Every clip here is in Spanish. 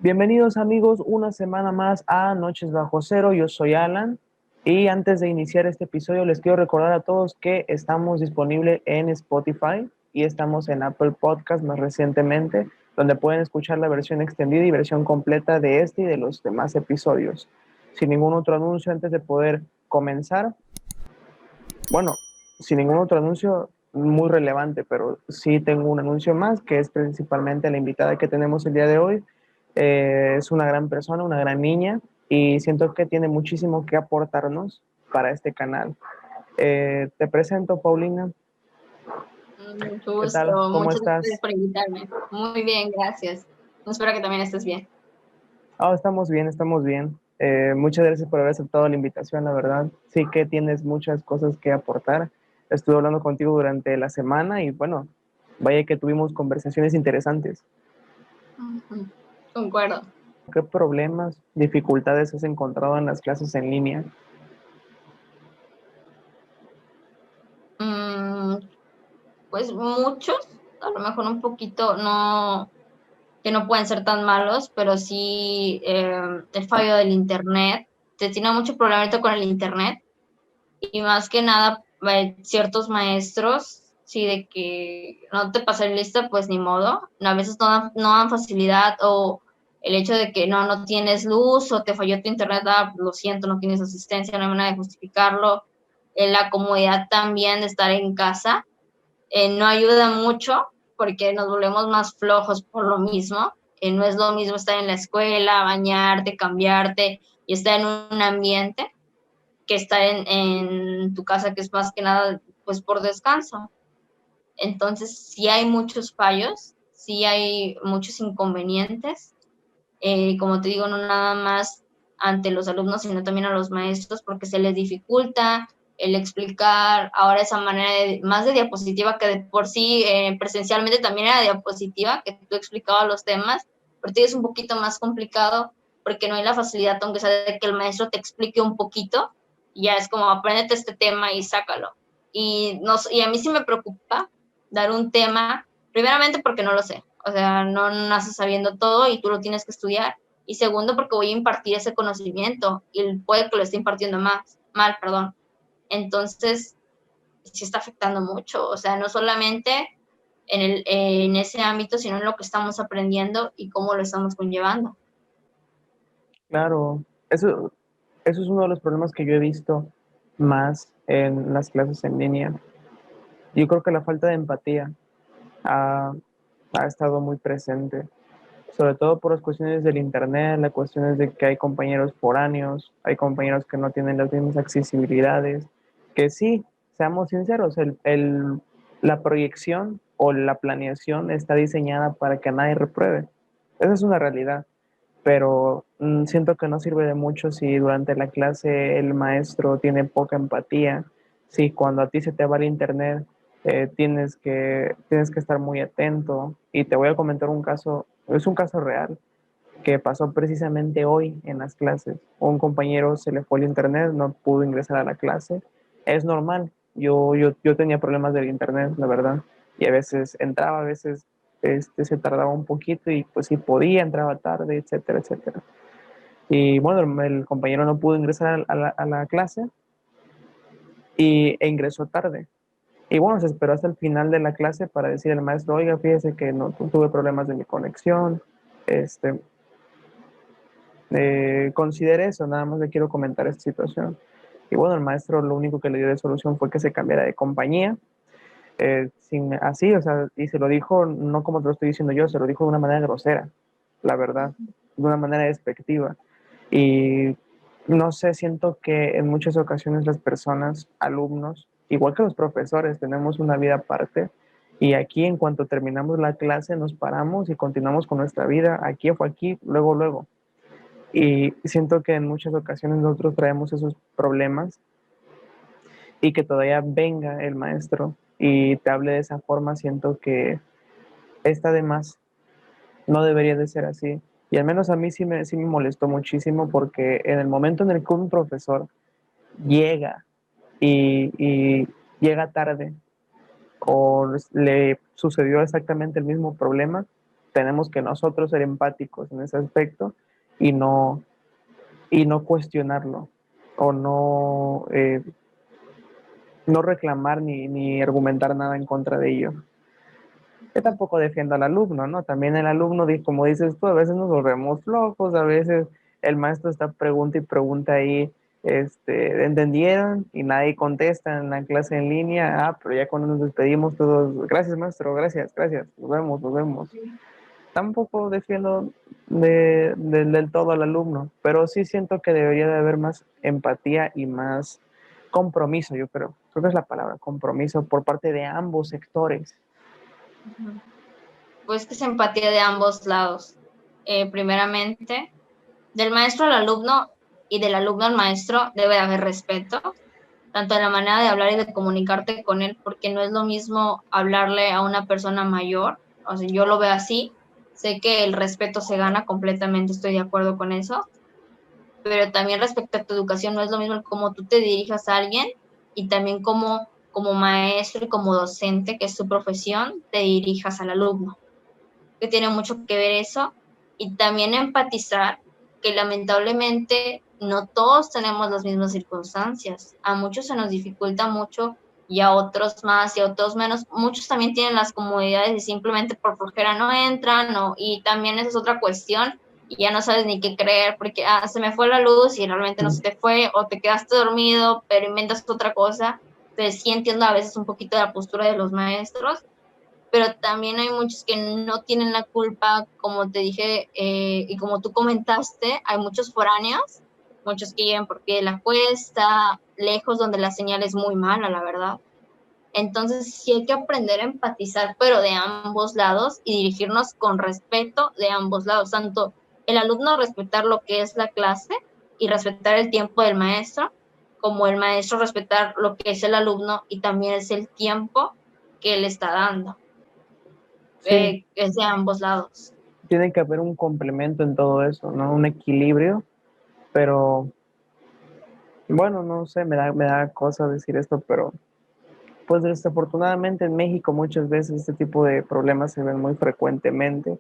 Bienvenidos amigos una semana más a Noches Bajo Cero. Yo soy Alan y antes de iniciar este episodio les quiero recordar a todos que estamos disponibles en Spotify y estamos en Apple Podcast más recientemente, donde pueden escuchar la versión extendida y versión completa de este y de los demás episodios. Sin ningún otro anuncio antes de poder comenzar, bueno, sin ningún otro anuncio muy relevante, pero sí tengo un anuncio más, que es principalmente la invitada que tenemos el día de hoy. Es una gran persona, una gran niña, y siento que tiene muchísimo que aportarnos para este canal. Te presento, Paulina. Mucho ¿Qué tal? gusto, ¿Cómo muchas gracias estás? por invitarme. Muy bien, gracias. Espero que también estés bien. Oh, estamos bien, estamos bien. Muchas gracias por haber aceptado la invitación, la verdad. Sí que tienes muchas cosas que aportar. Estuve hablando contigo durante la semana y bueno, vaya que tuvimos conversaciones interesantes. Ujú. Concuerdo. ¿Qué problemas, dificultades has encontrado en las clases en línea? Mm, pues muchos, a lo mejor un poquito, no, que no pueden ser tan malos, pero sí el fallo del internet. Se tiene mucho problema ahorita con el internet y más que nada ciertos maestros, sí, de que no te pasé lista, pues ni modo. A veces no dan facilidad o el hecho de que no tienes luz o te falló tu internet, lo siento, no tienes asistencia, no hay manera de justificarlo. La comodidad también de estar en casa no ayuda mucho porque nos volvemos más flojos por lo mismo. No es lo mismo estar en la escuela, bañarte, cambiarte y estar en un ambiente que estar en tu casa, que es más que nada pues por descanso. Entonces, sí hay muchos fallos, sí hay muchos inconvenientes, como te digo, no nada más ante los alumnos, sino también a los maestros, porque se les dificulta el explicar ahora esa manera más de diapositiva, que de por sí presencialmente también era diapositiva, que tú explicabas los temas, pero es un poquito más complicado porque no hay la facilidad, aunque sea de que el maestro te explique un poquito, y ya es como apréndete este tema y sácalo. Y a mí sí me preocupa dar un tema, primeramente porque no lo sé, o sea, no naces sabiendo todo y tú lo tienes que estudiar. Y segundo, porque voy a impartir ese conocimiento y puede que lo esté impartiendo mal, perdón. Entonces, sí está afectando mucho, o sea, no solamente en ese ámbito, sino en lo que estamos aprendiendo y cómo lo estamos conllevando. Claro, eso es uno de los problemas que yo he visto más en las clases en línea. Yo creo que la falta de empatía ha, ha estado muy presente, sobre todo por las cuestiones del internet, las cuestiones de que hay compañeros foráneos, hay compañeros que no tienen las mismas accesibilidades, que sí, seamos sinceros, la proyección o la planeación está diseñada para que nadie repruebe. Esa es una realidad, pero siento que no sirve de mucho si durante la clase el maestro tiene poca empatía, si cuando a ti se te va el internet tienes que estar muy atento. Y te voy a comentar un caso, es un caso real que pasó precisamente hoy en las clases. Un compañero se le fue el internet, no pudo ingresar a la clase. Es normal, yo tenía problemas del internet, la verdad, y a veces entraba, a veces se tardaba un poquito y pues si podía, entraba tarde, etcétera, etcétera. Y bueno, el compañero no pudo ingresar a la clase e ingresó tarde. Y bueno, se esperó hasta el final de la clase para decir al maestro, oiga, fíjese que no tuve problemas de mi conexión, este, considere eso, nada más le quiero comentar esta situación. Y bueno, el maestro lo único que le dio de solución fue que se cambiara de compañía, así, o sea, y se lo dijo, no como te lo estoy diciendo yo, se lo dijo de una manera grosera, la verdad, de una manera despectiva. Y no sé, siento que en muchas ocasiones las personas, alumnos, igual que los profesores, tenemos una vida aparte. Y aquí, en cuanto terminamos la clase, nos paramos y continuamos con nuestra vida. Aquí fue aquí, luego, luego. Y siento que en muchas ocasiones nosotros traemos esos problemas y que todavía venga el maestro y te hable de esa forma, siento que está de más, no debería de ser así. Y al menos a mí sí me molestó muchísimo porque en el momento en el que un profesor llega y llega tarde o le sucedió exactamente el mismo problema, tenemos que nosotros ser empáticos en ese aspecto y no, y no cuestionarlo o no, no reclamar ni argumentar nada en contra de ello. Yo tampoco defiendo al alumno, ¿no? También el alumno, como dices tú, a veces nos volvemos flojos, a veces el maestro está pregunta y pregunta ahí, ¿entendieron? Y nadie contesta en la clase en línea. Ah, pero ya cuando nos despedimos todos, gracias maestro, gracias, gracias, nos vemos, nos vemos. Tampoco defiendo del todo al alumno, pero sí siento que debería de haber más empatía y más compromiso, yo creo. Creo que es la palabra, compromiso por parte de ambos sectores. Pues que es empatía de ambos lados. Primeramente, del maestro al alumno y del alumno al maestro debe haber respeto, tanto en la manera de hablar y de comunicarte con él, porque no es lo mismo hablarle a una persona mayor, o sea, yo lo veo así, sé que el respeto se gana completamente, estoy de acuerdo con eso, pero también respecto a tu educación no es lo mismo cómo tú te dirijas a alguien y también como maestro y como docente, que es tu profesión, te dirijas al alumno, que tiene mucho que ver eso, y también empatizar que lamentablemente no todos tenemos las mismas circunstancias. A muchos se nos dificulta mucho y a otros más y a otros menos. Muchos también tienen las comodidades y simplemente por flojera no entran, ¿no? Y también esa es otra cuestión y ya no sabes ni qué creer porque se me fue la luz y realmente no se te fue o te quedaste dormido pero inventas otra cosa. Entonces sí entiendo a veces un poquito la postura de los maestros, pero también hay muchos que no tienen la culpa, como te dije, y como tú comentaste, hay muchos foráneos, muchos que llegan porque la cuesta, lejos donde la señal es muy mala, la verdad. Entonces sí hay que aprender a empatizar, pero de ambos lados y dirigirnos con respeto de ambos lados, tanto el alumno respetar lo que es la clase y respetar el tiempo del maestro, como el maestro respetar lo que es el alumno y también es el tiempo que él está dando, Sí, es de ambos lados. tiene que haber un complemento en todo eso, ¿no? Un equilibrio, pero bueno, no sé, me da cosa decir esto, pero pues desafortunadamente en México muchas veces este tipo de problemas se ven muy frecuentemente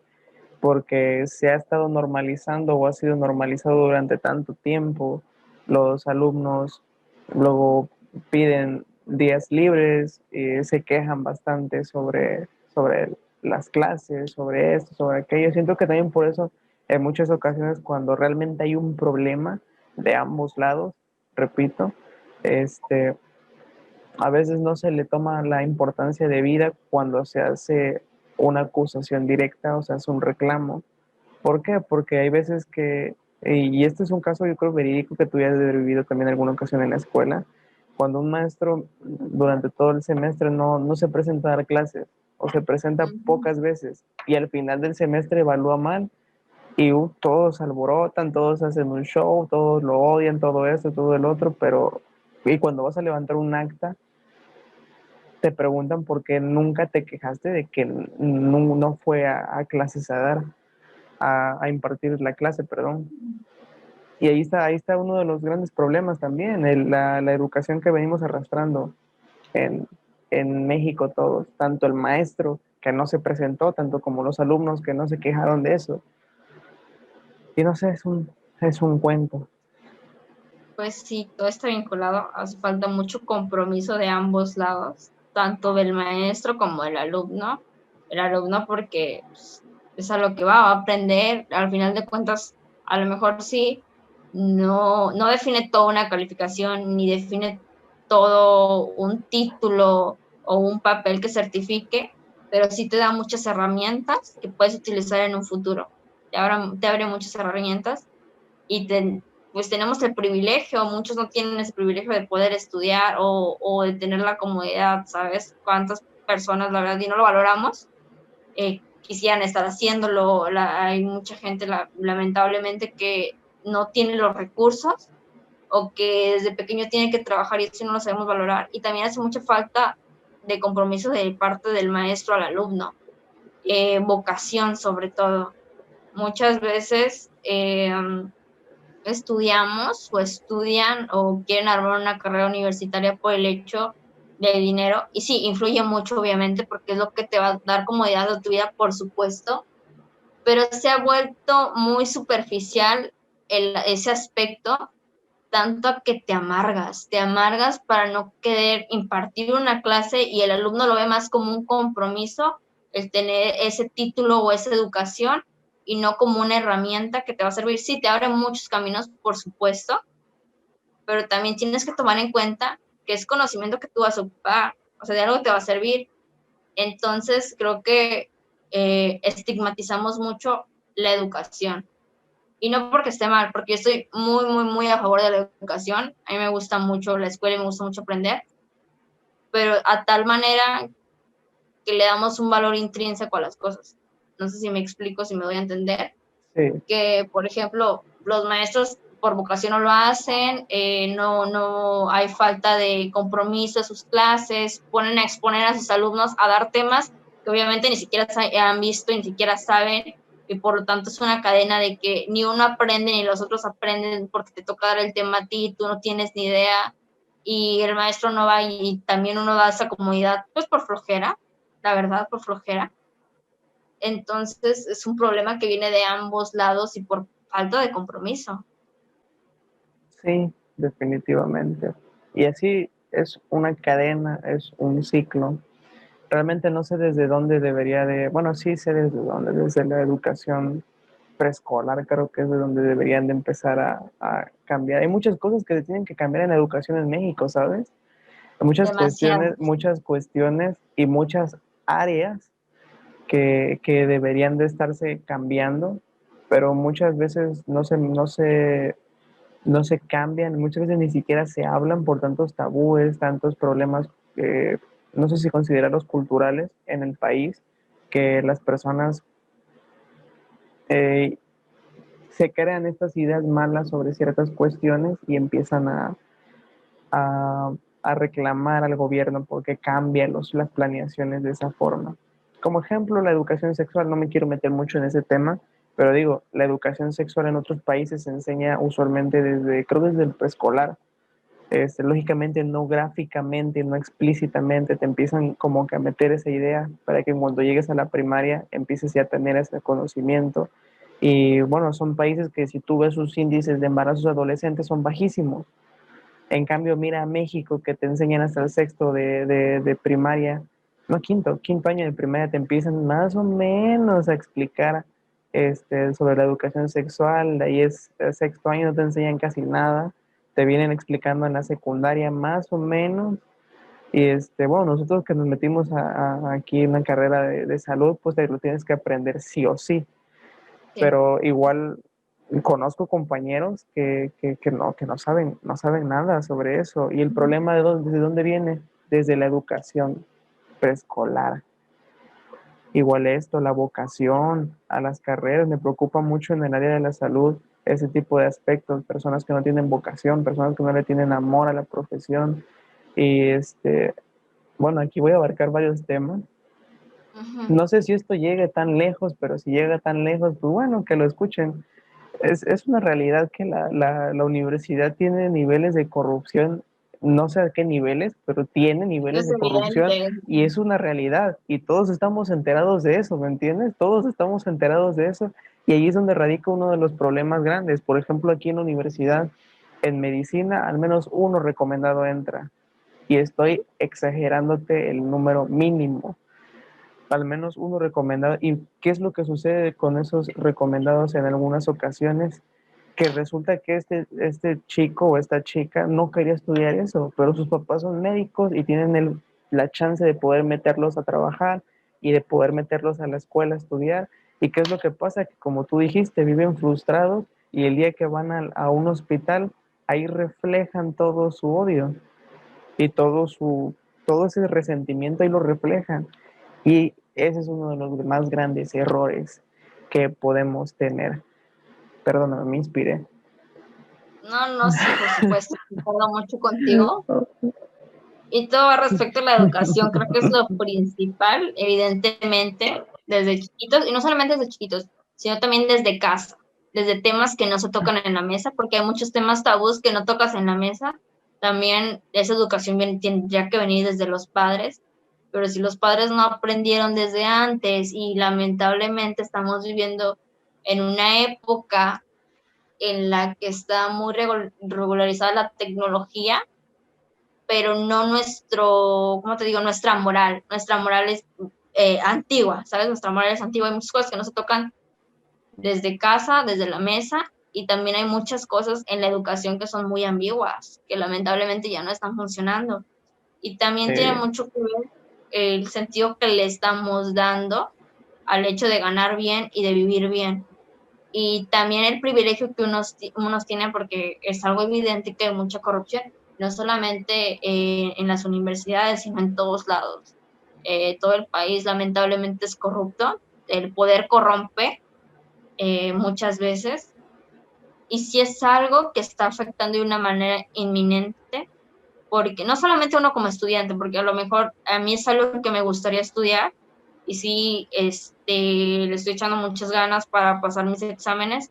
porque se ha estado normalizando o ha sido normalizado durante tanto tiempo. Los alumnos luego piden días libres y se quejan bastante sobre las clases, sobre esto, sobre aquello. Siento que también por eso en muchas ocasiones cuando realmente hay un problema de ambos lados, repito, este, a veces no se le toma la importancia debida cuando se hace una acusación directa, o sea, es un reclamo. ¿Por qué? Porque hay veces que, y este es un caso yo creo verídico que tú ya has de haber vivido también en alguna ocasión en la escuela, cuando un maestro durante todo el semestre no se presenta a dar clases o se presenta Uh-huh. pocas veces y al final del semestre evalúa mal y todos alborotan, todos hacen un show, todos lo odian, todo esto, todo el otro, pero y cuando vas a levantar un acta, te preguntan por qué nunca te quejaste de que no fue a clases a dar, a impartir la clase, perdón. Y ahí está uno de los grandes problemas también, la educación que venimos arrastrando en, en México todos, tanto el maestro que no se presentó, tanto como los alumnos que no se quejaron de eso. Y no sé, es un cuento. Pues sí, todo está vinculado, hace falta mucho compromiso de ambos lados, tanto del maestro como del alumno. El alumno porque pues, es a lo que va a aprender, al final de cuentas, a lo mejor sí, no define toda una calificación, ni define todo un título o un papel que certifique, pero sí te da muchas herramientas que puedes utilizar en un futuro. Te abre muchas herramientas y pues tenemos el privilegio, muchos no tienen ese privilegio de poder estudiar o de tener la comodidad, ¿sabes? Cuántas personas, la verdad, y no lo valoramos, quisieran estar haciéndolo, hay mucha gente lamentablemente que no tiene los recursos o que desde pequeño tiene que trabajar y eso no lo sabemos valorar, y también hace mucha falta de compromiso de parte del maestro al alumno, vocación sobre todo. Muchas veces estudiamos o estudian o quieren armar una carrera universitaria por el hecho del dinero. Y sí, influye mucho, obviamente, porque es lo que te va a dar comodidad a tu vida, por supuesto, pero se ha vuelto muy superficial ese aspecto, tanto que te amargas para no querer impartir una clase y el alumno lo ve más como un compromiso, el tener ese título o esa educación y no como una herramienta que te va a servir. Sí, te abre muchos caminos, por supuesto, pero también tienes que tomar en cuenta que es conocimiento que tú vas a ocupar, o sea, de algo te va a servir. Entonces, creo que estigmatizamos mucho la educación. Y no porque esté mal, porque yo estoy muy, muy, muy a favor de la educación. A mí me gusta mucho la escuela y me gusta mucho aprender, pero a tal manera que le damos un valor intrínseco a las cosas. No sé si me explico, si me doy a entender. Sí, Que, por ejemplo, los maestros por vocación no lo hacen, no hay falta de compromiso de sus clases, ponen a exponer a sus alumnos a dar temas que obviamente ni siquiera han visto, ni siquiera saben, y por lo tanto es una cadena de que ni uno aprende ni los otros aprenden porque te toca dar el tema a ti, tú no tienes ni idea, y el maestro no va y también uno da esa comodidad, pues por flojera, la verdad, por flojera. Entonces es un problema que viene de ambos lados y por falta de compromiso. sí, definitivamente. Y así es una cadena, es un ciclo. Realmente no sé desde dónde debería de, bueno, sí sé desde dónde, desde la educación preescolar creo que es de donde deberían de empezar a cambiar. Hay muchas cosas que se tienen que cambiar en la educación en México, ¿sabes? Hay Demasiado. muchas cuestiones y muchas áreas que deberían de estarse cambiando, pero muchas veces no se cambian, muchas veces ni siquiera se hablan por tantos tabúes, tantos problemas, no sé si considerarlos culturales en el país, que las personas eh, se crean estas ideas malas sobre ciertas cuestiones y empiezan a, a reclamar al gobierno porque cambia las planeaciones de esa forma. Como ejemplo, la educación sexual, no me quiero meter mucho en ese tema, pero digo, la educación sexual en otros países se enseña usualmente desde, creo desde el preescolar. Lógicamente no gráficamente, no explícitamente, te empiezan como que a meter esa idea para que cuando llegues a la primaria empieces ya a tener ese conocimiento. Y bueno, son países que si tú ves sus índices de embarazos adolescentes son bajísimos. En cambio, mira México, que te enseñan hasta el sexto de primaria, no quinto año de primaria, te empiezan más o menos a explicar sobre la educación sexual, de ahí es el sexto año, no te enseñan casi nada, te vienen explicando en la secundaria más o menos, y bueno, nosotros que nos metimos aquí en una carrera de salud, pues te lo tienes que aprender sí o sí, Sí. pero igual conozco compañeros que no saben nada sobre eso. Y el problema ¿de dónde viene? Desde la educación preescolar. Igual esto, la vocación a las carreras, me preocupa mucho en el área de la salud ese tipo de aspectos, personas que no tienen vocación, personas que no le tienen amor a la profesión. Y bueno, aquí voy a abarcar varios temas. Uh-huh. No sé si esto llegue tan lejos, pero si llega tan lejos, pues bueno, que lo escuchen. Es una realidad que la universidad tiene niveles de corrupción, no sé a qué niveles, pero tiene niveles Es de corrupción evidente. y es una realidad y todos estamos enterados de eso, ¿me entiendes? Todos estamos enterados de eso y ahí es donde radica uno de los problemas grandes. Por ejemplo, aquí en la universidad, en medicina, al menos uno recomendado entra y estoy exagerándote el número mínimo, al menos uno recomendado. ¿Y qué es lo que sucede con esos recomendados en algunas ocasiones? Que resulta que este chico o esta chica no quería estudiar eso, pero sus papás son médicos y tienen la chance de poder meterlos a trabajar y de poder meterlos a la escuela a estudiar. ¿Y qué es lo que pasa? Que como tú dijiste, viven frustrados y el día que van a un hospital, ahí reflejan todo su odio y todo ese resentimiento ahí lo reflejan. Y ese es uno de los más grandes errores que podemos tener. Perdóname, me inspiré. No, no, sí, por supuesto. Concuerdo mucho contigo. Y todo respecto a la educación, creo que es lo principal, evidentemente, desde chiquitos, y no solamente desde chiquitos, sino también desde casa, desde temas que no se tocan en la mesa, porque hay muchos temas tabús que no tocas en la mesa. También esa educación tendría que venir desde los padres, pero si los padres no aprendieron desde antes y lamentablemente estamos viviendo en una época en la que está muy regularizada la tecnología, pero no nuestro, ¿cómo te digo? Nuestra moral es antigua, ¿sabes? Nuestra moral es antigua, hay muchas cosas que no se tocan desde casa, desde la mesa, y también hay muchas cosas en la educación que son muy ambiguas, que lamentablemente ya no están funcionando. Y también tiene Eh, mucho que ver el sentido que le estamos dando al hecho de ganar bien y de vivir bien. Y también el privilegio que unos tienen, porque es algo evidente que hay mucha corrupción, no solamente en las universidades, sino en todos lados. Todo el país lamentablemente es corrupto, el poder corrompe muchas veces, y sí es algo que está afectando de una manera inminente, porque no solamente uno como estudiante, porque a lo mejor a mí es algo que me gustaría estudiar, y sí, le estoy echando muchas ganas para pasar mis exámenes,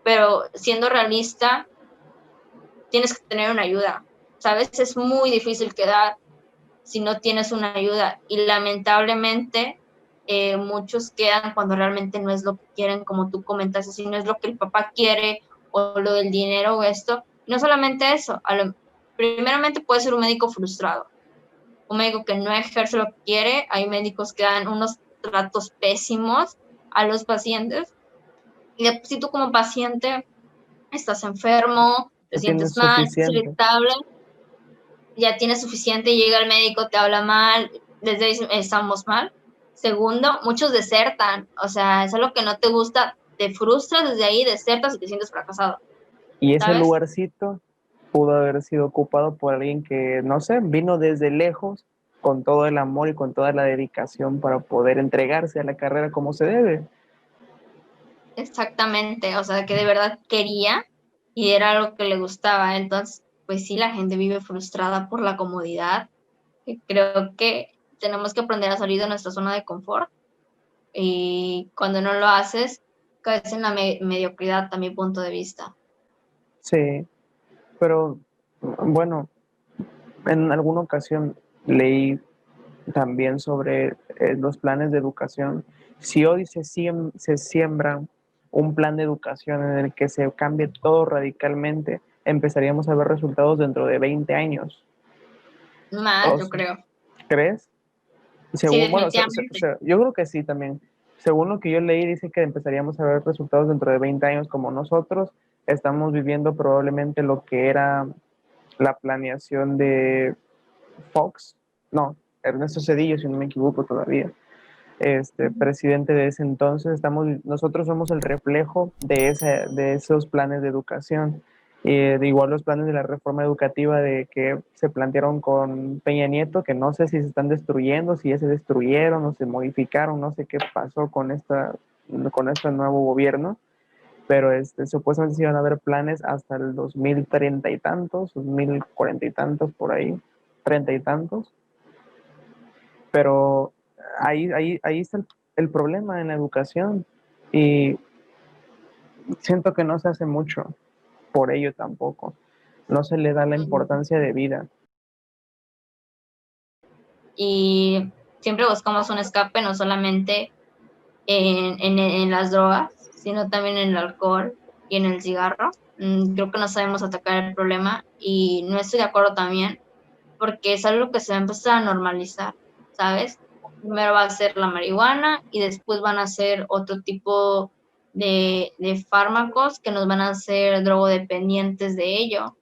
pero siendo realista, tienes que tener una ayuda, ¿sabes? Es muy difícil quedar si no tienes una ayuda, y lamentablemente muchos quedan cuando realmente no es lo que quieren, como tú comentaste, si no es lo que el papá quiere o lo del dinero o esto. No solamente eso, primeramente puede ser un médico frustrado, un médico que no ejerce lo que quiere. Hay médicos que dan unos tratos pésimos a los pacientes, y si tú como paciente estás enfermo, te no tienes sientes mal, estás suficiente. irritable, ya tienes suficiente, llega el médico, te habla mal, desde ahí estamos mal. Segundo, muchos desertan, o sea, es algo que no te gusta, te frustras desde ahí, desertas y te sientes fracasado, Y ese ¿sabes? lugarcito pudo haber sido ocupado por alguien que, no sé, vino desde lejos con todo el amor y con toda la dedicación para poder entregarse a la carrera como se debe. Exactamente, o sea, que de verdad quería y era algo que le gustaba. Entonces, pues sí, la gente vive frustrada por la comodidad. Y creo que tenemos que aprender a salir de nuestra zona de confort, y cuando no lo haces, caes en la mediocridad, a mi punto de vista. Sí, pero bueno, en alguna ocasión leí también sobre los planes de educación. Si hoy se siembra un plan de educación en el que se cambie todo radicalmente, empezaríamos a ver resultados dentro de 20 años. Más, ¿O yo creo. crees? Sí, Según, bueno, definitivamente. yo creo que sí también. Según lo que yo leí, dice que empezaríamos a ver resultados dentro de 20 años como nosotros estamos viviendo probablemente lo que era la planeación de Fox, no, Ernesto Zedillo, si no me equivoco todavía, presidente de ese entonces. Nosotros somos el reflejo de esos planes de educación. De igual los planes de la reforma educativa de que se plantearon con Peña Nieto, que no sé si se están destruyendo, si ya se destruyeron o se modificaron, no sé qué pasó con este nuevo gobierno, pero supuestamente se iban a haber planes hasta el 2030 y tantos, 2040 y tantos por ahí, 30 y tantos, pero ahí está el problema en la educación y siento que no se hace mucho por ello tampoco. No se le da la importancia de vida. Y siempre buscamos un escape, no solamente en las drogas, sino también en el alcohol y en el cigarro. Creo que no sabemos atacar el problema, y no estoy de acuerdo también, porque es algo que se va a empezar a normalizar, ¿sabes? Primero va a ser la marihuana y después van a ser otro tipo de fármacos que nos van a hacer drogodependientes de ello.